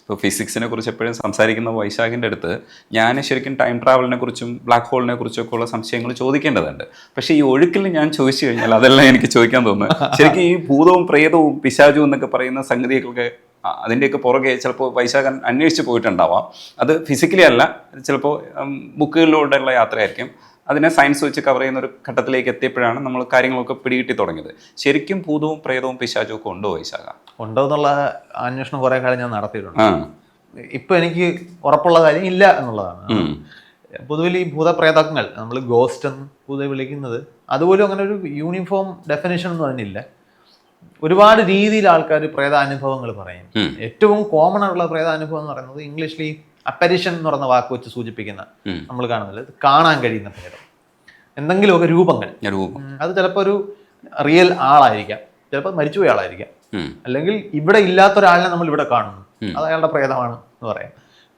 ഇപ്പോൾ ഫിസിക്സിനെ കുറിച്ച് എപ്പോഴും സംസാരിക്കുന്ന വൈശാഖിൻ്റെ അടുത്ത് ഞാൻ ശരിക്കും ടൈം ട്രാവലിനെ കുറിച്ചും ബ്ലാക്ക് ഹോളിനെ കുറിച്ചൊക്കെ ഉള്ള സംശയങ്ങൾ ചോദിക്കേണ്ടതുണ്ട്. പക്ഷേ ഈ ഒഴുക്കിൽ ഞാൻ ചോദിച്ചു കഴിഞ്ഞാൽ അതെല്ലാം എനിക്ക് ചോദിക്കാൻ തോന്നുന്നത് ശരിക്കും ഈ ഭൂതവും പ്രേതവും പിശാചും എന്നൊക്കെ പറയുന്ന സംഗതികളൊക്കെ അതിൻ്റെയൊക്കെ പുറകെ ചിലപ്പോൾ വൈശാഖൻ അന്വേഷിച്ച് പോയിട്ടുണ്ടാവാം. അത് ഫിസിക്കലി അല്ല, ചിലപ്പോൾ ബുക്കുകളിലൂടെയുള്ള യാത്രയായിരിക്കും. അതിനെ സയൻസ് വെച്ച് കവർ ചെയ്യുന്ന ഒരു ഘട്ടത്തിലേക്ക് എത്തിയപ്പോഴാണ് നമ്മൾ കാര്യങ്ങളൊക്കെ പിടികിട്ടി തുടങ്ങിയത്. ശരിക്കും ഭൂതവും പ്രേതവും പിശാചും ഒക്കെ ഉണ്ടോ വൈശാഖ? ഉണ്ടോ എന്നുള്ള അന്വേഷണം കുറേ കാലം ഞാൻ നടത്തിയിട്ടുണ്ട്. ഇപ്പം എനിക്ക് ഉറപ്പുള്ള കാര്യം ഇല്ല എന്നുള്ളതാണ്. പൊതുവിൽ ഈ ഭൂതപ്രേതങ്ങൾ നമ്മൾ ഗോസ്റ്റ് എന്ന് പൊതുവെ വിളിക്കുന്നത് അതുപോലും അങ്ങനെ ഒരു യൂണിഫോം ഡെഫിനേഷൻ ഒന്നും അതിനില്ല. ഒരുപാട് രീതിയിൽ ആൾക്കാർ പ്രേതാനുഭവങ്ങൾ പറയും. ഏറ്റവും കോമൺ ആയിട്ടുള്ള പ്രേതാനുഭവം എന്ന് പറയുന്നത് ഇംഗ്ലീഷിൽ ഈ അപ്പരിഷൻ എന്ന് പറയുന്ന വാക്ക് വെച്ച് സൂചിപ്പിക്കുന്ന നമ്മൾ കാണുന്നില്ല, കാണാൻ കഴിയുന്ന പ്രേതം, എന്തെങ്കിലുമൊക്കെ രൂപങ്ങൾ. അത് ചിലപ്പോൾ ഒരു റിയൽ ആളായിരിക്കാം, ചിലപ്പോൾ മരിച്ചുപോയ ആളായിരിക്കാം, അല്ലെങ്കിൽ ഇവിടെ ഇല്ലാത്തൊരാളിനെ നമ്മൾ ഇവിടെ കാണുന്നു, അത് അയാളുടെ പ്രേതമാണ് എന്ന് പറയാം.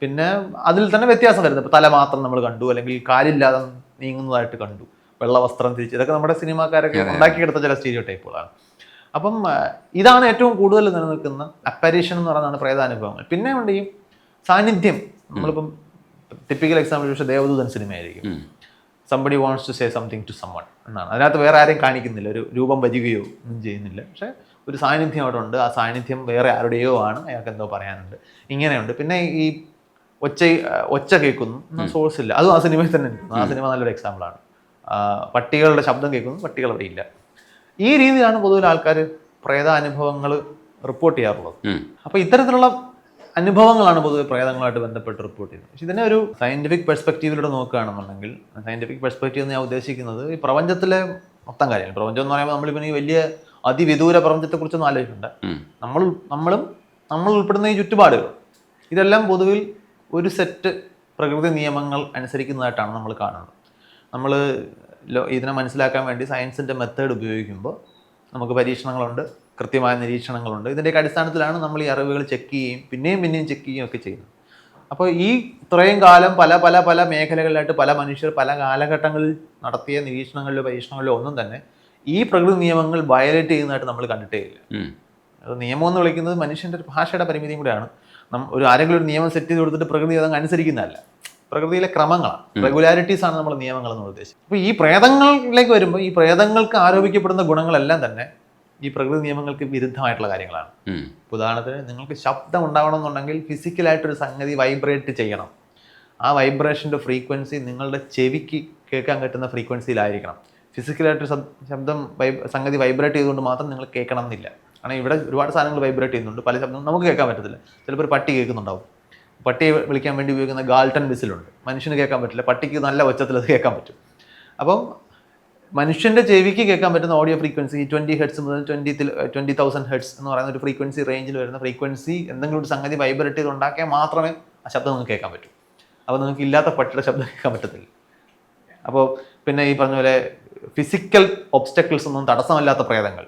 പിന്നെ അതിൽ തന്നെ വ്യത്യാസം വരുന്നത്, ഇപ്പം തല മാത്രം നമ്മൾ കണ്ടു, അല്ലെങ്കിൽ കാലില്ലാതെ നീങ്ങുന്നതായിട്ട് കണ്ടു, വെള്ള വസ്ത്രം തിരിച്ച്, ഇതൊക്കെ നമ്മുടെ സിനിമാക്കാരൊക്കെ ഉണ്ടാക്കിയെടുത്ത ചില സ്റ്റീരിയോ ടൈപ്പുകളാണ്. അപ്പം ഇതാണ് ഏറ്റവും കൂടുതൽ നിലനിൽക്കുന്ന അപ്പരീഷൻ എന്ന് പറയുന്നതാണ് പ്രേതാനുഭവങ്ങൾ. പിന്നെ ഉണ്ട് ഈ സാന്നിധ്യം. നമ്മളിപ്പം ടിപ്പിക്കൽ എക്സാമ്പിൾ പക്ഷേ ദേവദൂതൻ സിനിമയായിരിക്കും. Somebody wants to say something to summon എന്നാണ്. അതിനകത്ത് വേറെ ആരെയും കാണിക്കുന്നില്ല, ഒരു രൂപം വരികയോ ഒന്നും ചെയ്യുന്നില്ല, പക്ഷെ ഒരു സാന്നിധ്യം അവിടെ ഉണ്ട്. ആ സാന്നിധ്യം വേറെ ആരുടെയോ ആണ്, അയാൾക്ക് എന്തോ പറയാനുണ്ട്, ഇങ്ങനെയുണ്ട്. പിന്നെ ഈ ഒച്ച കേൾക്കുന്നു, സോഴ്സ് ഇല്ല, അതും ആ സിനിമയിൽ തന്നെ ഉണ്ട്. ആ സിനിമ നല്ലൊരു എക്സാമ്പിളാണ്. പട്ടികളുടെ ശബ്ദം കേൾക്കുന്നു, പട്ടികൾ അവിടെ ഇല്ല. ഈ രീതിയിലാണ് പൊതുവിൽ ആൾക്കാർ പ്രേതാനുഭവങ്ങൾ റിപ്പോർട്ട് ചെയ്യാറുള്ളത്. അപ്പോൾ ഇത്തരത്തിലുള്ള അനുഭവങ്ങളാണ് പൊതുവെ പ്രേതങ്ങളുമായിട്ട് ബന്ധപ്പെട്ട് റിപ്പോർട്ട് ചെയ്യുന്നത്. പക്ഷെ ഇതിനെ ഒരു സയന്റിഫിക് പെർസ്പെക്റ്റീവിലൂടെ നോക്കുകയാണെന്നുണ്ടെങ്കിൽ, സയന്റിഫിക് പെർസ്പെക്റ്റീവ് എന്ന് ഞാൻ ഉദ്ദേശിക്കുന്നത് ഈ പ്രപഞ്ചത്തിലെ മൊത്തം കാര്യങ്ങൾ. പ്രപഞ്ചം എന്ന് പറയുമ്പോൾ നമ്മളിപ്പോൾ ഈ വലിയ അതിവിദൂര പ്രപഞ്ചത്തെക്കുറിച്ചൊന്നും ആലോചിക്കണ്ട. നമ്മൾ ഉൾപ്പെടുന്ന ഈ ചുറ്റുപാടുകൾ, ഇതെല്ലാം പൊതുവിൽ ഒരു സെറ്റ് പ്രകൃതി നിയമങ്ങൾ അനുസരിക്കുന്നതായിട്ടാണ് നമ്മൾ കാണുന്നത്. നമ്മൾ ഇതിനെ മനസ്സിലാക്കാൻ വേണ്ടി സയൻസിൻ്റെ മെത്തേഡ് ഉപയോഗിക്കുമ്പോൾ നമുക്ക് പരീക്ഷണങ്ങളുണ്ട്, കൃത്യമായ നിരീക്ഷണങ്ങളുണ്ട്. ഇതിൻ്റെയൊക്കെ അടിസ്ഥാനത്തിലാണ് നമ്മൾ ഈ അറിവുകൾ ചെക്ക് ചെയ്യുകയും പിന്നെയും ചെക്ക് ചെയ്യുകയും ഒക്കെ ചെയ്യുന്നത്. അപ്പോൾ ഈ ഇത്രയും കാലം പല പല പല മേഖലകളിലായിട്ട് പല മനുഷ്യർ പല കാലഘട്ടങ്ങളിൽ നടത്തിയ നിരീക്ഷണങ്ങളിലോ പരീക്ഷണങ്ങളിലോ ഒന്നും തന്നെ ഈ പ്രകൃതി നിയമങ്ങൾ വയലേറ്റ് ചെയ്യുന്നതായിട്ട് നമ്മൾ കണ്ടിട്ടേ ഇല്ല. അത് നിയമം എന്ന് വിളിക്കുന്നത് മനുഷ്യൻ്റെ ഭാഷയുടെ പരിമിതിയും കൂടെയാണ്. ആരെങ്കിലും ഒരു നിയമം സെറ്റ് ചെയ്ത് കൊടുത്തിട്ട് പ്രകൃതി അതങ്ങ് അനുസരിക്കുന്നതല്ല. പ്രകൃതിയിലെ ക്രമങ്ങളാണ്, റെഗുലാരിറ്റീസ് ആണ് നമ്മൾ നിയമങ്ങൾ എന്ന് ഉദ്ദേശിച്ചത്. അപ്പോൾ ഈ പ്രേതങ്ങളിലേക്ക് വരുമ്പോൾ ഈ പ്രേതങ്ങൾക്ക് ആരോപിക്കപ്പെടുന്ന ഗുണങ്ങളെല്ലാം തന്നെ ഈ പ്രകൃതി നിയമങ്ങൾക്ക് വിരുദ്ധമായിട്ടുള്ള കാര്യങ്ങളാണ്. ഉദാഹരണത്തിന്, നിങ്ങൾക്ക് ശബ്ദം ഉണ്ടാവണമെന്നുണ്ടെങ്കിൽ ഫിസിക്കലായിട്ടൊരു സംഗതി വൈബ്രേറ്റ് ചെയ്യണം. ആ വൈബ്രേഷൻ്റെ ഫ്രീക്വൻസി നിങ്ങളുടെ ചെവിക്ക് കേൾക്കാൻ പറ്റുന്ന ഫ്രീക്വൻസിയിലായിരിക്കണം. ഫിസിക്കലായിട്ടൊരു ശബ്ദം സംഗതി വൈബ്രേറ്റ് ചെയ്തുകൊണ്ട് മാത്രം നിങ്ങൾ കേൾക്കണം എന്നില്ല. കാരണം ഇവിടെ ഒരുപാട് സാധനങ്ങൾ വൈബ്രേറ്റ് ചെയ്യുന്നുണ്ട്, പല ശബ്ദം നമുക്ക് കേൾക്കാൻ പറ്റത്തില്ല. ചിലപ്പോൾ ഒരു പട്ടി കേൾക്കുന്നുണ്ടാവും, പട്ടിയെ വിളിക്കാൻ വേണ്ടി ഉപയോഗിക്കുന്ന ഗാൾട്ടൺ വിസിലുണ്ട്, മനുഷ്യന് കേൾക്കാൻ പറ്റില്ല, പട്ടിക്ക് നല്ല ഒച്ചത്തിൽ അത് കേൾക്കാൻ പറ്റും. അപ്പം മനുഷ്യൻ്റെ ചെവിക്ക് കേൾക്കാൻ പറ്റുന്ന ഓഡിയോ ഫ്രീക്വൻസി 20 ഹെർട്സ് മുതൽ 20,000 ഹെർട്സ് എന്ന് പറയുന്ന ഒരു ഫ്രീക്വൻസി റേഞ്ചിൽ വരുന്ന ഫ്രീക്വൻസി എന്തെങ്കിലും ഒരു സംഗതി വൈബ്രേറ്റ് ചെയ്ത് ഉണ്ടാക്കിയാൽ മാത്രമേ ആ ശബ്ദം നിങ്ങൾക്ക് കേൾക്കാൻ പറ്റൂ. അപ്പോൾ നിങ്ങൾക്ക് ഇല്ലാത്ത പട്ടിയുടെ ശബ്ദം കേൾക്കാൻ പറ്റത്തില്ല. അപ്പോൾ പിന്നെ ഈ പറഞ്ഞ പോലെ ഫിസിക്കൽ ഒബ്സ്റ്റക്കിൾസ് ഒന്നും തടസ്സമല്ലാത്ത പ്രേതങ്ങൾ,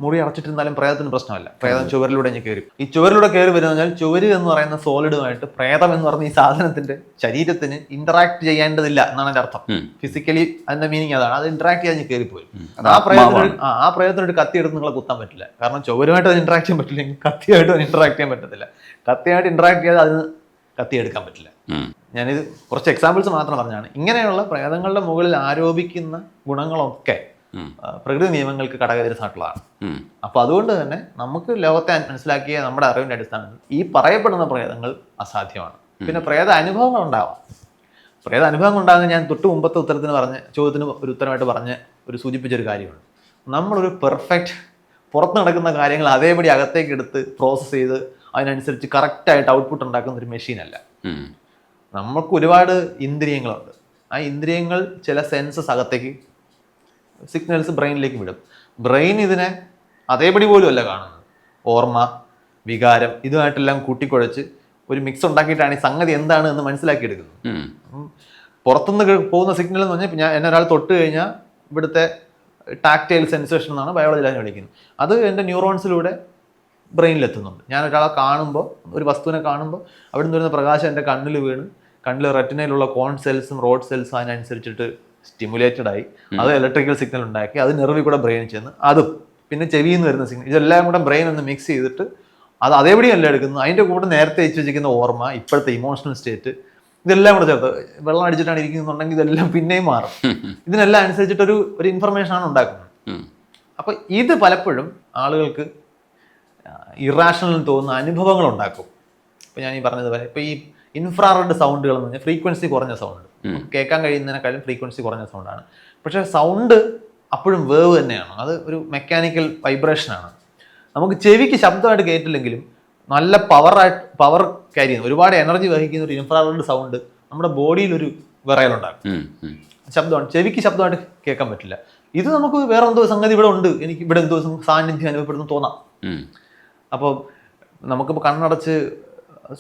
മുറി അടച്ചിട്ടിരുന്നാലും പ്രേതത്തിന് പ്രശ്നമല്ല. പ്രേതം ചുവരിലൂടെ കയറി, ഈ ചുവരിലൂടെ കയറി വരുന്നതിനാൽ ചുവര് എന്ന് പറയുന്ന സോളിഡുമായിട്ട് പ്രേതം എന്ന് പറഞ്ഞ ഈ സാധനത്തിന്റെ ശരീരത്തിന് ഇന്ററാക്ട് ചെയ്യേണ്ടതില്ല എന്നാണ് എൻ്റെ അർത്ഥം. ഫിസിക്കലി അതിന്റെ മീനിങ് അതാണ്. അത് ഇന്ററാക്ട് ചെയ്യാൻ കയറിപ്പോയി. ആ പ്രേതത്തിനൊരു കത്തി എടുത്ത് നിങ്ങളെ കുത്താൻ പറ്റില്ല. കാരണം ചുവരുമായിട്ട് അത് ഇന്ററാക്ട് ചെയ്യാൻ പറ്റില്ല, കത്തിയായിട്ട് അത് ഇന്ററാക്ട് ചെയ്യാൻ പറ്റത്തില്ല. കത്തിയായിട്ട് ഇന്ററാക്ട് ചെയ്യാതെ അതിന് കത്തിയെടുക്കാൻ പറ്റില്ല. ഞാനിത് കുറച്ച് എക്സാമ്പിൾസ് മാത്രം പറഞ്ഞാണ്. ഇങ്ങനെയുള്ള പ്രേതങ്ങളുടെ മുകളിൽ ആരോപിക്കുന്ന ഗുണങ്ങളൊക്കെ പ്രകൃതി നിയമങ്ങൾക്ക് കടകവിരുദ്ധമായിട്ടുള്ളതാണ്. അപ്പൊ അതുകൊണ്ട് തന്നെ നമുക്ക് ലോകത്തെ മനസ്സിലാക്കിയ നമ്മുടെ അറിവിന്റെ അടിസ്ഥാനത്തിൽ ഈ പറയപ്പെടുന്ന പ്രേതങ്ങൾ അസാധ്യമാണ്. പിന്നെ പ്രേത അനുഭവങ്ങൾ ഉണ്ടാവാം. പ്രേത അനുഭവങ്ങൾ ഉണ്ടാകുന്ന ഞാൻ തൊട്ട് മുമ്പത്തെ ചോദ്യത്തിന് ഒരു ഉത്തരമായിട്ട് സൂചിപ്പിച്ചൊരു കാര്യമുണ്ട്. നമ്മളൊരു പെർഫെക്റ്റ് പുറത്ത് നടക്കുന്ന കാര്യങ്ങൾ അതേപടി അകത്തേക്ക് എടുത്ത് പ്രോസസ്സ് ചെയ്ത് അതിനനുസരിച്ച് കറക്റ്റായിട്ട് ഔട്ട്പുട്ട് ഉണ്ടാക്കുന്ന ഒരു മെഷീനല്ല. നമുക്ക് ഒരുപാട് ഇന്ദ്രിയങ്ങളുണ്ട്. ആ ഇന്ദ്രിയങ്ങൾ ചില സെൻസസ് അകത്തേക്ക് സിഗ്നൽസ് ബ്രെയിനിലേക്ക് വിടും. ബ്രെയിൻ ഇതിനെ അതേപടി പോലും അല്ല കാണുന്നത്. ഓർമ്മ, വികാരം ഇതുമായിട്ടെല്ലാം കൂട്ടിക്കുഴച്ച് ഒരു മിക്സ് ഉണ്ടാക്കിയിട്ടാണ് ഈ സംഗതി എന്താണ് എന്ന് മനസ്സിലാക്കിയെടുക്കുന്നത്. പുറത്തുനിന്ന് പോകുന്ന സിഗ്നൽ എന്ന് പറഞ്ഞാൽ എന്നെ ഒരാൾ തൊട്ട് കഴിഞ്ഞാൽ ഇവിടുത്തെ ടാക്ടൈൽ സെൻസേഷൻ എന്നാണ് ബയോളജിയിൽ അതിനെ വിളിക്കുന്നത്. അത് എൻ്റെ ന്യൂറോൺസിലൂടെ ബ്രെയിനിലെത്തുന്നുണ്ട്. ഞാൻ ഒരാളെ കാണുമ്പോൾ, ഒരു വസ്തുവിനെ കാണുമ്പോൾ അവിടെ നിന്ന് വരുന്ന പ്രകാശം എൻ്റെ കണ്ണിൽ വീണ് കണ്ണിൽ റെറ്റിനയിലുള്ള കോൺ സെൽസും റോഡ് സെൽസും അതിനനുസരിച്ചിട്ട് സ്റ്റിമുലേറ്റഡ് ആയി അത് ഇലക്ട്രിക്കൽ സിഗ്നൽ ഉണ്ടാക്കി അത് നെർവിൽ കൂടെ ബ്രെയിൻ ചെന്ന് അതും പിന്നെ ചെവിയിൽ നിന്ന് വരുന്ന സിഗ്നൽ ഇതെല്ലാം കൂടെ ബ്രെയിൻ ഒന്ന് മിക്സ് ചെയ്തിട്ട് അത് അതേപടിയല്ല എടുക്കുന്നത്, അതിൻ്റെ കൂടെ നേരത്തെ വെച്ച് വെച്ചിരിക്കുന്ന ഓർമ്മ, ഇപ്പോഴത്തെ ഇമോഷണൽ സ്റ്റേറ്റ്, ഇതെല്ലാം കൂടെ ചേർത്ത് വെള്ളം അടിച്ചിട്ടാണ് ഇരിക്കുന്നുണ്ടെങ്കിൽ ഇതെല്ലാം പിന്നെയും മാറും. ഇതിനെല്ലാം അനുസരിച്ചിട്ടൊരു ഇൻഫർമേഷനാണ് ഉണ്ടാക്കുന്നത്. അപ്പോൾ ഇത് പലപ്പോഴും ആളുകൾക്ക് ഇറാഷണൽ തോന്നുന്ന അനുഭവങ്ങൾ ഉണ്ടാക്കും. ഇപ്പോൾ ഞാൻ ഈ പറഞ്ഞതുപോലെ ഇപ്പോൾ ഈ ഇൻഫ്രാറെഡ് സൗണ്ടുകൾ എന്ന് പറഞ്ഞാൽ ഫ്രീക്വൻസി കുറഞ്ഞ സൗണ്ട്, കേൾക്കാൻ കഴിയുന്നതിനേക്കാളും ഫ്രീക്വൻസി കുറഞ്ഞ സൗണ്ടാണ്. പക്ഷേ സൗണ്ട് അപ്പോഴും വേവ് തന്നെയാണ്, അത് ഒരു മെക്കാനിക്കൽ വൈബ്രേഷനാണ്. നമുക്ക് ചെവിക്ക് ശബ്ദമായിട്ട് കേട്ടില്ലെങ്കിലും നല്ല പവർ ക്യാരി ചെയ്യുന്ന ഒരുപാട് എനർജി വഹിക്കുന്ന ഒരു ഇൻഫ്രാറെഡ് സൗണ്ട് നമ്മുടെ ബോഡിയിലൊരു വിറയലുണ്ടാക്കും. ശബ്ദമാണ്, ചെവിക്ക് ശബ്ദമായിട്ട് കേൾക്കാൻ പറ്റില്ല. ഇത് നമുക്ക് വേറെ എന്തോ സംഗതി ഇവിടെ ഉണ്ട്, എനിക്ക് ഇവിടെ എന്തോ സാന്നിധ്യം അനുഭവപ്പെടുന്നു തോന്നാം. അപ്പോൾ നമുക്കിപ്പോൾ കണ്ണടച്ച്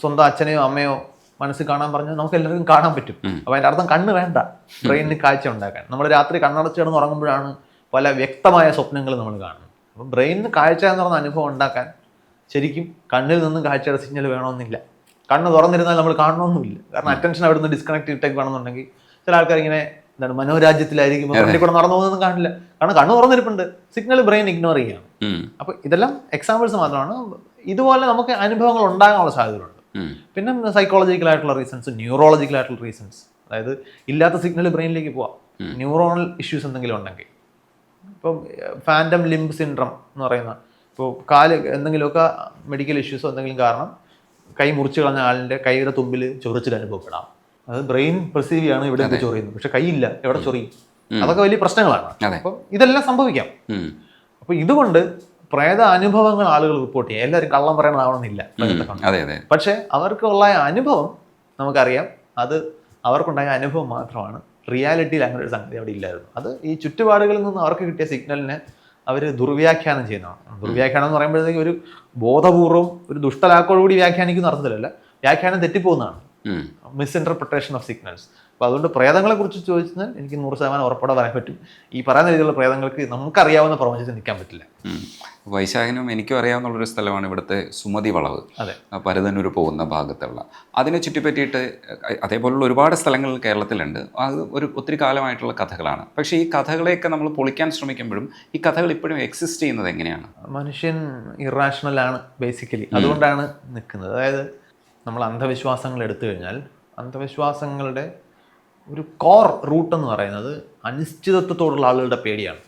സ്വന്തം അച്ഛനെയോ അമ്മയോ മനസ്സിൽ കാണാൻ പറഞ്ഞാൽ നമുക്ക് എല്ലാവർക്കും കാണാൻ പറ്റും. അപ്പോൾ അതിൻ്റെ അർത്ഥം കണ്ണ് വേണ്ട ബ്രെയിനിന് കാഴ്ച ഉണ്ടാക്കാൻ. നമ്മൾ രാത്രി കണ്ണടച്ച് കിടന്ന് ഉറങ്ങുമ്പോഴാണ് പല വ്യക്തമായ സ്വപ്നങ്ങൾ നമ്മൾ കാണുന്നത്. അപ്പം ബ്രെയിനിന് കാഴ്ച എന്ന് പറഞ്ഞ അനുഭവം ഉണ്ടാക്കാൻ ശരിക്കും കണ്ണിൽ നിന്നും കാഴ്ചയുടെ സിഗ്നൽ വേണമെന്നില്ല. കണ്ണ് തുറന്നിരുന്നാൽ നമ്മൾ കാണണമെന്നില്ല. കാരണം അറ്റൻഷൻ അവിടെ നിന്ന് ഡിസ്കണക്ട് ചെയ്തിട്ടേക്ക് വേണമെന്നുണ്ടെങ്കിൽ ചില ആൾക്കാർ ഇങ്ങനെ എന്താണ് മനോരാജ്യത്തിലായിരിക്കും, ഫ്രണ്ടിൽ കൂടെ നടന്നു പോകുന്നൊന്നും കാണില്ല, കാരണം കണ്ണ് തുറന്നിരിപ്പുണ്ട്, സിഗ്നൽ ബ്രെയിൻ ഇഗ്നോർ ചെയ്യാണ്. അപ്പോൾ ഇതെല്ലാം എക്സാമ്പിൾസ് മാത്രമാണ്. ഇതുപോലെ നമുക്ക് അനുഭവങ്ങൾ ഉണ്ടാകാനുള്ള സാധ്യതകളുണ്ട്. പിന്നെ സൈക്കോളജിക്കൽ ആയിട്ടുള്ള റീസൺസ്, ന്യൂറോളജിക്കൽ ആയിട്ടുള്ള റീസൺസ്, അതായത് ഇല്ലാത്ത സിഗ്നൽ ബ്രെയിനിലേക്ക് പോവാം ന്യൂറോണൽ ഇഷ്യൂസ് എന്തെങ്കിലും ഉണ്ടെങ്കിൽ. ഇപ്പം ഫാൻറ്റം ലിംബ് സിൻഡ്രം എന്ന് പറയുന്ന, ഇപ്പോൾ കാല് എന്തെങ്കിലുമൊക്കെ മെഡിക്കൽ ഇഷ്യൂസോ എന്തെങ്കിലും കാരണം കൈ മുറിച്ച് കളഞ്ഞ ആളിൻ്റെ കൈയുടെ തുമ്പിൽ ചൊറിച്ചിൽ അനുഭവപ്പെടാം. അത് ബ്രെയിൻ പെർസീവ് ചെയ്യാണ് ഇവിടെ ചൊറിയുന്നത്, പക്ഷെ കൈയില്ല, എവിടെ ചൊറിയും. അതൊക്കെ വലിയ പ്രശ്നങ്ങളാണ്. അപ്പം ഇതെല്ലാം സംഭവിക്കാം. അപ്പോൾ ഇതുകൊണ്ട് പ്രേത അനുഭവങ്ങൾ ആളുകൾ റിപ്പോർട്ട് ചെയ്യുക. എല്ലാവരും കള്ളം പറയണതാവണമെന്നില്ല, പക്ഷെ അവർക്കുള്ള അനുഭവം നമുക്കറിയാം, അത് അവർക്കുണ്ടായ അനുഭവം മാത്രമാണ്. റിയാലിറ്റിയിൽ അങ്ങനെ ഒരു സംഗതി അവിടെ ഇല്ലായിരുന്നു. അത് ഈ ചുറ്റുപാടുകളിൽ നിന്ന് അവർക്ക് കിട്ടിയ സിഗ്നലിനെ അവർ ദുർവ്യാഖ്യാനം ചെയ്യുന്നതാണ്. ദുർവ്യാഖ്യാനം എന്ന് പറയുമ്പോഴത്തേക്ക് ഒരു ബോധപൂർവം ഒരു ദുഷ്ടലാക്കോടുകൂടി വ്യാഖ്യാനിക്കുന്ന അർത്ഥത്തിലല്ല, വ്യാഖ്യാനം തെറ്റിപ്പോകുന്നതാണ്, മിസ്ഇൻറ്റർപ്രിട്ടേഷൻ ഓഫ് സിഗ്നൽസ്. അപ്പോൾ അതുകൊണ്ട് പ്രേതങ്ങളെ കുറിച്ച് ചോദിച്ചാൽ എനിക്ക് 100% ഉറപ്പോടെ പറയാൻ പറ്റും, ഈ പറയുന്ന രീതിയിലുള്ള പ്രേതങ്ങൾക്ക് നമുക്കറിയാവുന്ന പ്രപഞ്ചത്തിൽ നിൽക്കാൻ പറ്റില്ല. വൈശാഖനും എനിക്കും അറിയാവുന്നുള്ളൊരു സ്ഥലമാണ് ഇവിടുത്തെ സുമതി വളവ്, പരുതന്നൂർ പോകുന്ന ഭാഗത്തുള്ള. അതിനെ ചുറ്റിപ്പറ്റിയിട്ട് അതേപോലുള്ള ഒരുപാട് സ്ഥലങ്ങൾ കേരളത്തിലുണ്ട്. അത് ഒത്തിരി കാലമായിട്ടുള്ള കഥകളാണ്. പക്ഷേ ഈ കഥകളെയൊക്കെ നമ്മൾ പൊളിക്കാൻ ശ്രമിക്കുമ്പോഴും ഈ കഥകൾ ഇപ്പോഴും എക്സിസ്റ്റ് ചെയ്യുന്നത് എങ്ങനെയാണ്? മനുഷ്യൻ ഇറാഷണലാണ് ബേസിക്കലി, അതുകൊണ്ടാണ് നിൽക്കുന്നത്. അതായത് നമ്മൾ അന്ധവിശ്വാസങ്ങൾ എടുത്തു കഴിഞ്ഞാൽ അന്ധവിശ്വാസങ്ങളുടെ ഒരു കോർ റൂട്ട് എന്ന് പറയുന്നത് അനിശ്ചിതത്വത്തോടുള്ള ആളുകളുടെ പേടിയാണ്.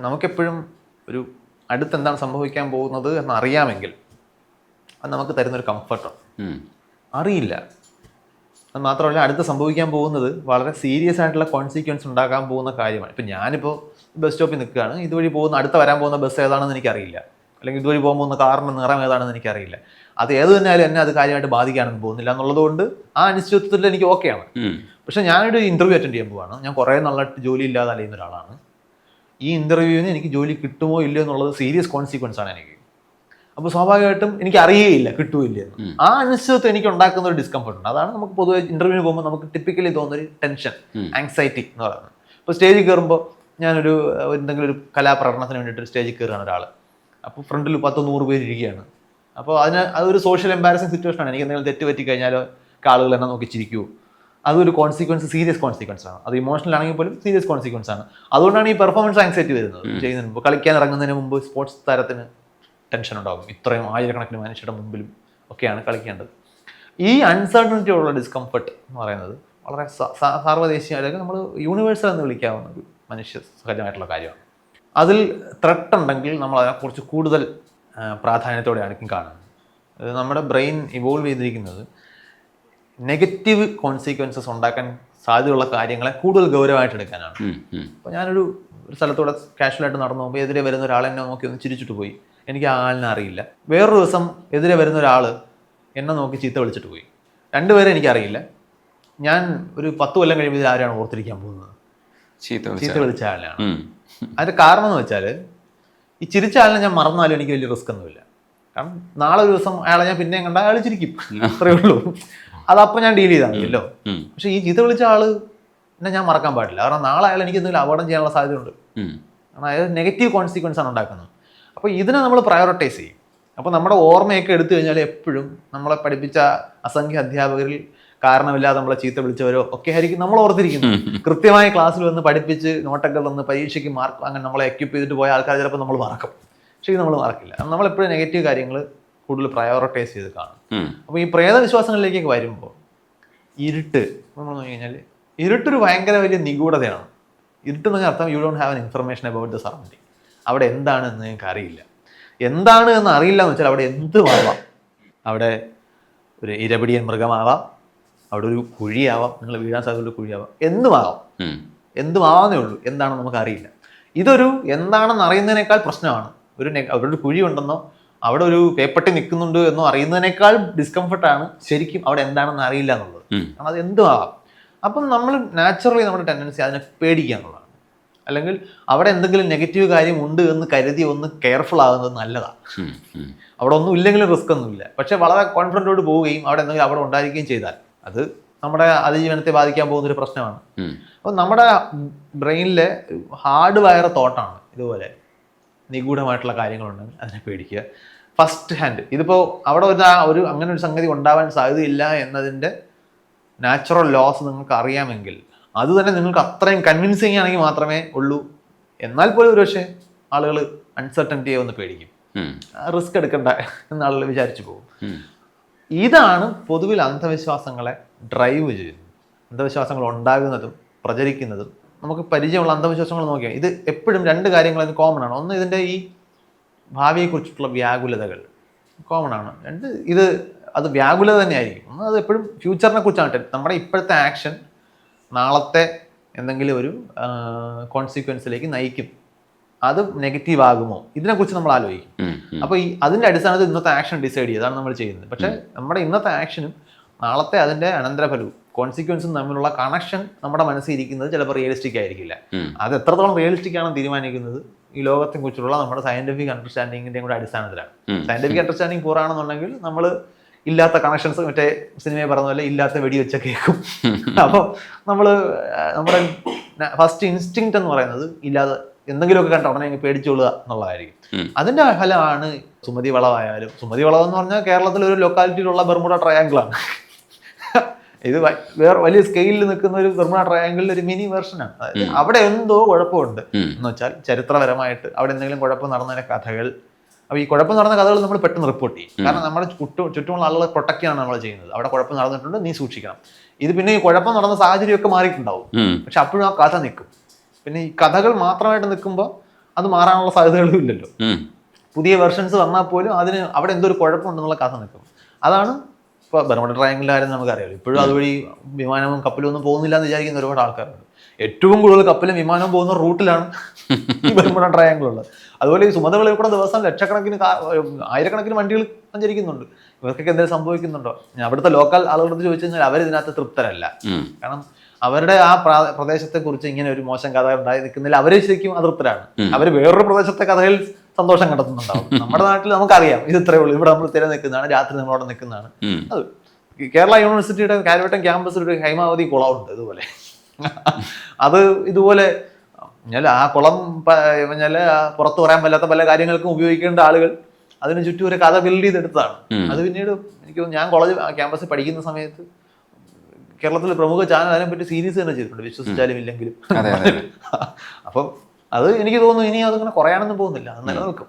നമുക്കെപ്പോഴും ഒരു അടുത്തെന്താണ് സംഭവിക്കാൻ പോകുന്നത് എന്നറിയാമെങ്കിൽ അത് നമുക്ക് തരുന്നൊരു കംഫർട്ടാണ്. അറിയില്ല, അത് മാത്രമല്ല അടുത്ത് സംഭവിക്കാൻ പോകുന്നത് വളരെ സീരിയസ് ആയിട്ടുള്ള കോൺസിക്വൻസ് ഉണ്ടാക്കാൻ പോകുന്ന കാര്യമാണ്. ഇപ്പം ഞാനിപ്പോൾ ബസ് സ്റ്റോപ്പിൽ നിൽക്കുകയാണ്, ഇതുവഴി പോകുന്ന അടുത്ത വരാൻ പോകുന്ന ബസ് ഏതാണെന്ന് എനിക്കറിയില്ല, അല്ലെങ്കിൽ ഇതുവഴി പോകാൻ പോകുന്ന കാറിൻ്റെ നിറം ഏതാണെന്ന് എനിക്കറിയില്ല. അത് ഏത് തന്നെയാലും എന്നെ അത് കാര്യമായിട്ട് ബാധിക്കാനൊന്നും പോകുന്നില്ല എന്നുള്ളതുകൊണ്ട് ആ അനിശ്ചിതത്വത്തിൽ എനിക്ക് ഓക്കെയാണ്. പക്ഷെ ഞാനൊരു ഇൻ്റർവ്യൂ അറ്റൻഡ് ചെയ്യാൻ പോവാണ്. ഞാൻ കുറേ നാളായിട്ട് ജോലി ഇല്ലാതെ അലയുന്ന ഒരാളാണ്. ഈ ഇൻ്റർവ്യൂവിന് എനിക്ക് ജോലി കിട്ടുമോ ഇല്ലയോ എന്നുള്ളത് സീരിയസ് കോൺസിക്വൻസ് ആണ് എനിക്ക്. അപ്പോൾ സ്വാഭാവികമായിട്ടും എനിക്ക് അറിയുകയില്ല കിട്ടുമോ ഇല്ലയെന്ന്. ആ അനിശ്ചിതത്വം എനിക്ക് ഉണ്ടാക്കുന്ന ഒരു ഡിസ്കംഫർട്ട് ഉണ്ട്. അതാണ് നമുക്ക് പൊതുവെ ഇൻ്റർവ്യൂവിന് പോകുമ്പോൾ നമുക്ക് ടിപ്പിക്കലി തോന്നുന്നൊരു ടെൻഷൻ, ആങ്സൈറ്റി എന്ന് പറയുന്നത്. ഇപ്പോൾ സ്റ്റേജിൽ കയറുമ്പോൾ ഞാനൊരു എന്തെങ്കിലും ഒരു കലാപ്രകടനത്തിന് വേണ്ടിയിട്ട് സ്റ്റേജിൽ കയറുകയാണ് ഒരാൾ. അപ്പോൾ ഫ്രണ്ടിൽ 10-100 പേര് ഇരിക്കുകയാണ്. അപ്പോൾ അതൊരു സോഷ്യൽ എംബാരസിങ് സിറ്റുവേഷനാണ്. എനിക്ക് എന്തെങ്കിലും തെറ്റ് പറ്റി കഴിഞ്ഞാൽ ആളുകൾ എന്നെ നോക്കി ചിരിക്കുമോ, അതൊരു കോൺസിക്വൻസ്, സീരിയസ് കോൺസിക്വൻസ് ആണ്. അത് ഇമോഷണൽ ആണെങ്കിൽ പോലും സീരിയസ് കോൺസിക്വൻസ് ആണ്. അതുകൊണ്ടാണ് ഈ പെർഫോമൻസ് ആങ്സൈറ്റി വരുന്നത്. ചെയ്യുന്നതിന് മുമ്പ്, കളിക്കാൻ ഇറങ്ങുന്നതിന് മുമ്പ് സ്പോർട്സ് താരത്തിന് ടെൻഷൻ ഉണ്ടാകും. ഇത്രയും ആയിരക്കണക്കിന് മനുഷ്യരുടെ മുമ്പിലും ഒക്കെയാണ് കളിക്കേണ്ടത്. ഈ അൺസർട്ടനിറ്റിയോടുള്ള ഡിസ്കംഫർട്ട് എന്ന് പറയുന്നത് വളരെ സാർവദേശീയ, അല്ലെങ്കിൽ നമ്മൾ യൂണിവേഴ്സൽ എന്ന് വിളിക്കാവുന്ന ഒരു മനുഷ്യ സഹജമായിട്ടുള്ള കാര്യമാണ്. അതിൽ ത്രെട്ട് ഉണ്ടെങ്കിൽ നമ്മൾ അതിനെക്കുറിച്ച് കൂടുതൽ പ്രാധാന്യത്തോടെയായിരിക്കും കാണുന്നത്. നമ്മുടെ ബ്രെയിൻ ഇവോൾവ് ചെയ്തിരിക്കുന്നത് നെഗറ്റീവ് കോൺസിക്വൻസസ് ഉണ്ടാക്കാൻ സാധ്യതയുള്ള കാര്യങ്ങളെ കൂടുതൽ ഗൗരവമായിട്ട് എടുക്കാനാണ്. അപ്പോൾ ഞാനൊരു സ്ഥലത്തൂടെ കാഷ്വലായിട്ട് നടന്നു പോകുമ്പോൾ എതിരെ വരുന്ന ഒരാൾ എന്നെ നോക്കി ഒന്ന് ചിരിച്ചിട്ട് പോയി, എനിക്ക് ആ ആളിനെ അറിയില്ല. വേറൊരു ദിവസം എതിരെ വരുന്ന ഒരാൾ എന്നെ നോക്കി ചീത്ത വിളിച്ചിട്ട് പോയി. രണ്ടുപേരെ എനിക്കറിയില്ല. ഞാൻ ഒരു 10 കൊല്ലം കഴിയുമ്പോൾ ഇതിൽ ആരാണ് ഓർത്തിരിക്കാൻ പോകുന്നത്? ചീത്ത വിളിച്ച ആളിനാണ്. അതിൻ്റെ കാരണം എന്ന് വെച്ചാൽ ഈ ചിരിച്ച ആളിനെ ഞാൻ മറന്നാലും എനിക്ക് വലിയ റിസ്ക് ഒന്നുമില്ല. കാരണം നാളെ ഒരു ദിവസം അയാളെ ഞാൻ പിന്നെയും കണ്ടാൽ അയാൾ ചിരിക്കും, അത്രയേ ഉള്ളൂ. അതപ്പോൾ ഞാൻ ഡീൽ ചെയ്താൽ മതിയല്ലോ. പക്ഷെ ഈ ചീത്ത വിളിച്ച ആൾ എന്നെ ഞാൻ മറക്കാൻ പാടില്ല. കാരണം നാളെ അയാൾ എനിക്ക് എന്തെങ്കിലും അപകടം ചെയ്യാനുള്ള സാധ്യതയുണ്ട്. കാരണം അയാൾ നെഗറ്റീവ് കോൺസിക്വൻസ് ആണ് ഉണ്ടാക്കുന്നത്. അപ്പോൾ ഇതിനെ നമ്മൾ പ്രയോറിറ്റൈസ് ചെയ്യും. അപ്പോൾ നമ്മുടെ ഓർമ്മയൊക്കെ എടുത്തു കഴിഞ്ഞാൽ എപ്പോഴും നമ്മളെ പഠിപ്പിച്ച അസംഖ്യ അധ്യാപകരിൽ കാരണമില്ലാതെ നമ്മളെ ചീത്ത വിളിച്ചവരോ ഒക്കെ ആയിരിക്കും നമ്മൾ ഓർത്തിരിക്കുന്നത്. കൃത്യമായി ക്ലാസ്സിൽ വന്ന് പഠിപ്പിച്ച് നോട്ടൊക്കെ വന്ന് പരീക്ഷയ്ക്ക് മാർക്ക് അങ്ങനെ നമ്മളെ എക്യൂപ്പ് ചെയ്തിട്ട് പോയ ആൾക്കാർ ചിലപ്പോൾ നമ്മൾ മറക്കും. പക്ഷേ ഇത് നമ്മൾ മറക്കില്ല. നമ്മളെപ്പോഴും നെഗറ്റീവ് കാര്യങ്ങൾ കൂടുതൽ പ്രയോറിറ്റൈസ് ചെയ്ത് കാണും. ഉം. അപ്പോൾ ഈ പ്രേതവിശ്വാസങ്ങളിലേക്കൊക്കെ വരുമ്പോൾ ഇരുട്ട് നമ്മൾ നോക്കി കഴിഞ്ഞാൽ ഇരുട്ടൊരു ഭയങ്കര വലിയ നിഗൂഢതയാണ്. ഇരുട്ടെന്ന് പറഞ്ഞാൽ അർത്ഥം you don't have an information about the surrounding. അവിടെ എന്താണെന്ന് നിങ്ങൾക്ക് അറിയില്ല. എന്താണ് എന്ന് അറിയില്ല എന്ന് വെച്ചാൽ അവിടെ എന്തുമാവാം. അവിടെ ഒരു ഇരപിടിയൻ മൃഗമാവാം, അവിടെ ഒരു കുഴിയാവാം, നിങ്ങൾ വീഴാൻ സാധ്യതയുള്ള കുഴിയാവാം, എന്തുമാവാം. ഉം. എന്തുമാവുന്നേ ഉള്ളൂ, എന്താണെന്ന് നമുക്ക് അറിയില്ല. ഇതൊരു എന്താണെന്ന് അറിയുന്നതിനേക്കാൾ പ്രശ്നമാണ്. അവിടെ ഒരു കുഴി ഉണ്ടെന്നോ അവിടെ ഒരു പേപ്പട്ടി നിൽക്കുന്നുണ്ട് എന്നോ അറിയുന്നതിനേക്കാൾ ഡിസ്കംഫർട്ടാണ് ശരിക്കും അവിടെ എന്താണെന്ന് അറിയില്ല എന്നുള്ളത്. കാരണം അത് എന്തുമാവാം. അപ്പം നമ്മൾ നാച്ചുറലി നമ്മുടെ ടെൻഡൻസി അതിനെ പേടിക്കുക എന്നുള്ളതാണ്. അല്ലെങ്കിൽ അവിടെ എന്തെങ്കിലും നെഗറ്റീവ് കാര്യം ഉണ്ട് എന്ന് കരുതി ഒന്ന് കെയർഫുൾ ആകുന്നത് നല്ലതാണ്. അവിടെ ഒന്നും ഇല്ലെങ്കിലും റിസ്ക് ഒന്നുമില്ല. പക്ഷെ വളരെ കോൺഫിഡൻറ്റോട് പോവുകയും അവിടെ എന്തെങ്കിലും അവിടെ ഉണ്ടായിരിക്കുകയും ചെയ്താൽ അത് നമ്മുടെ അതിജീവനത്തെ ബാധിക്കാൻ പോകുന്നൊരു പ്രശ്നമാണ്. അപ്പോൾ നമ്മുടെ ബ്രെയിനിലെ ഹാർഡ് വയർ തോട്ടാണ് ഇതുപോലെ നിഗൂഢമായിട്ടുള്ള കാര്യങ്ങളുണ്ടെങ്കിൽ അതിനെ പേടിക്കുക. ഫസ്റ്റ് ഹാൻഡ് ഇതിപ്പോൾ അവിടെ ഒരു അങ്ങനെ ഒരു സംഗതി ഉണ്ടാവാൻ സാധ്യതയില്ല എന്നതിൻ്റെ നാച്ചുറൽ ലോസ് നിങ്ങൾക്ക് അറിയാമെങ്കിൽ അത് തന്നെ നിങ്ങൾക്ക് അത്രയും കൺവിൻസിങ് ആണെങ്കിൽ മാത്രമേ ഉള്ളൂ. എന്നാൽ പോലും ഒരു പക്ഷേ ആളുകൾ അൺസർട്ടനിറ്റിയെ ഒന്ന് പേടിക്കും, റിസ്ക് എടുക്കണ്ട എന്ന് ആളുകൾ വിചാരിച്ചു പോകും. ഇതാണ് പൊതുവിൽ അന്ധവിശ്വാസങ്ങളെ ഡ്രൈവ് ചെയ്യുന്നത്. അന്ധവിശ്വാസങ്ങൾ ഉണ്ടാകുന്നതും പ്രചരിക്കുന്നതും നമുക്ക് പരിചയമുള്ള അന്ധവിശ്വാസങ്ങൾ നോക്കിയാൽ ഇത് എപ്പോഴും രണ്ട് കാര്യങ്ങൾ അതിന് കോമൺ ആണ്. ഒന്ന് ഇതിൻ്റെ ഈ ഭാവിയെക്കുറിച്ചിട്ടുള്ള വ്യാകുലതകൾ കോമൺ ആണ്. രണ്ട് അത് വ്യാകുലത തന്നെയായിരിക്കും. ഒന്ന് അത് എപ്പോഴും ഫ്യൂച്ചറിനെ കുറിച്ചാണ്. നമ്മുടെ ഇപ്പോഴത്തെ ആക്ഷൻ നാളത്തെ എന്തെങ്കിലും ഒരു കോൺസിക്വൻസിലേക്ക് നയിക്കും. അത് നെഗറ്റീവ് ആകുമോ ഇതിനെക്കുറിച്ച് നമ്മൾ ആലോചിക്കും. അപ്പോൾ അതിൻ്റെ അടിസ്ഥാനത്തിൽ ഇന്നത്തെ ആക്ഷൻ ഡിസൈഡ് ചെയ്താണ് നമ്മൾ ചെയ്യുന്നത്. പക്ഷേ നമ്മുടെ ഇന്നത്തെ ആക്ഷനും നാളത്തെ അതിൻ്റെ അനന്തരഫലവും കോൺസിക്വൻസും തമ്മിലുള്ള കണക്ഷൻ നമ്മുടെ മനസ്സിൽ ഇരിക്കുന്നത് ചിലപ്പോൾ റിയലിസ്റ്റിക് ആയിരിക്കില്ല. അത് എത്രത്തോളം റിയലിസ്റ്റിക് ആണെന്ന് തീരുമാനിക്കുന്നത് ഈ ലോകത്തെ കുറിച്ചുള്ള നമ്മുടെ സയന്റിഫിക് അണ്ടർസ്റ്റാൻഡിങ്ങിൻ്റെയും കൂടെ അടിസ്ഥാനത്തിലാണ്. സയന്റിഫിക് അണ്ടർസ്റ്റാൻഡിങ് പൂറാണെന്നുണ്ടെങ്കിൽ നമ്മൾ ഇല്ലാത്ത കണക്ഷൻസ് മറ്റേ സിനിമയെ പറഞ്ഞ പോലെ ഇല്ലാത്ത വെടിവെച്ച കേൾക്കും. അപ്പോൾ നമ്മുടെ ഫസ്റ്റ് ഇൻസ്റ്റിങ്ക്റ്റ് എന്ന് പറയുന്നത് ഇല്ലാതെ എന്തെങ്കിലുമൊക്കെ കണ്ട ഉടനെ പേടിച്ചോളുക എന്നുള്ളതായിരിക്കും. അതിന്റെ ഫലമാണ് സുമതി വളവായാലും. സുമതി വളവ് എന്ന് പറഞ്ഞാൽ കേരളത്തിലെ ഒരു ലൊക്കാലിറ്റിയിലുള്ള ബർമുഡ ട്രയാങ്കിളാണ്. ഇത് വേറെ വലിയ സ്കെയിലിൽ നിൽക്കുന്ന ഒരു ബർമുഡ ട്രയാങ്കിളിൽ ഒരു മിനി വെർഷനാണ്. അതായത് അവിടെ എന്തോ കുഴപ്പമുണ്ട് എന്ന് വെച്ചാൽ ചരിത്രപരമായിട്ട് അവിടെ എന്തെങ്കിലും കുഴപ്പം നടന്നതിന്റെ കഥകൾ. അപ്പോൾ ഈ കുഴപ്പം നടന്ന കഥകൾ നമ്മൾ പെട്ടെന്ന് റിപ്പോർട്ട് ചെയ്യും. കാരണം നമ്മുടെ ചുറ്റുമുള്ള ആളുകളെ പ്രൊട്ടക്ട് ചെയ്യാണ് നമ്മൾ ചെയ്യുന്നത്. അവിടെ കുഴപ്പം നടന്നിട്ടുണ്ട്, നീ സൂക്ഷിക്കണം. ഇത് പിന്നെ ഈ കുഴപ്പം നടന്ന സാഹചര്യമൊക്കെ മാറിയിട്ടുണ്ടാവും, പക്ഷെ അപ്പോഴും ആ കഥ നിൽക്കും. പിന്നെ ഈ കഥകൾ മാത്രമായിട്ട് നിൽക്കുമ്പോൾ അത് മാറാനുള്ള സാധ്യതകളും ഇല്ലല്ലോ. പുതിയ വെർഷൻസ് വന്നാൽ പോലും അതിന് അവിടെ എന്തോ ഒരു കുഴപ്പമുണ്ടെന്നുള്ള കഥ നിൽക്കും. അതാണ് ഇപ്പോൾ ബർമുഡ ട്രയാങ്കിളിൻ്റെ കാര്യം നമുക്കറിയാമല്ലോ. ഇപ്പോഴും അതുവഴി വിമാനവും കപ്പലും ഒന്നും പോകുന്നില്ല എന്ന് വിചാരിക്കുന്ന ഒരുപാട് ആൾക്കാരുണ്ട്. ഏറ്റവും കൂടുതൽ കപ്പലും വിമാനവും പോകുന്ന റൂട്ടിലാണ് ഈ ബർമുഡ ട്രയാങ്കിൾ ഉള്ളത്. അതുപോലെ ഈ സുമതകളിൽ കൂടെ ദിവസം ലക്ഷക്കണക്കിന് ആയിരക്കണക്കിന് വണ്ടികൾ സഞ്ചരിക്കുന്നുണ്ട്. ഇവർക്കൊക്കെ എന്തെങ്കിലും സംഭവിക്കുന്നുണ്ടോ? അവിടുത്തെ ലോക്കൽ ആളുകളോട് ചോദിച്ചു കഴിഞ്ഞാൽ അവരിതിനകത്ത് തൃപ്തരല്ല. കാരണം അവരുടെ ആ പ്രദേശത്തെ കുറിച്ച് ഇങ്ങനെ ഒരു മോശം കഥ ഉണ്ടായി നിൽക്കുന്നതിൽ അവർ ശരിക്കും അതൃപ്തരാണ്. അവർ വേറൊരു പ്രദേശത്തെ കഥയിൽ സന്തോഷം കണ്ടെത്തുന്നുണ്ടാവും. നമ്മുടെ നാട്ടിൽ നമുക്കറിയാം ഇത് ഇത്രയേ ഉള്ളൂ, ഇവിടെ നമ്മൾ സ്ഥിരം നിൽക്കുന്നതാണ്, രാത്രി നമ്മളവിടെ നിൽക്കുന്നതാണ്. അത് കേരള യൂണിവേഴ്സിറ്റിയുടെ കാര്യവട്ടം ക്യാമ്പസിൽ ഒരു ഹൈമാവതി കുളമുണ്ട് ഇതുപോലെ. അത് ഇതുപോലെ ആ കുളം പുറത്ത് പറയാൻ പറ്റാത്ത പല കാര്യങ്ങൾക്കും ഉപയോഗിക്കേണ്ട ആളുകൾ അതിന് ചുറ്റും ഒരു കഥ ബിൽഡ് ചെയ്തെടുത്തതാണ്. അത് പിന്നീട് എനിക്ക് ഞാൻ കോളേജ് ക്യാമ്പസിൽ പഠിക്കുന്ന സമയത്ത് കേരളത്തിലെ പ്രമുഖ ചാനൽ അതിനെപ്പറ്റി സീരീസ് തന്നെ ചെയ്തിട്ടുണ്ട്, വിശ്വസിച്ചാലും ഇല്ലെങ്കിലും. അപ്പം അത് എനിക്ക് തോന്നുന്നു ഇനി അതങ്ങനെ കുറയാനൊന്നും പോകുന്നില്ല, അത് നിലനിൽക്കും.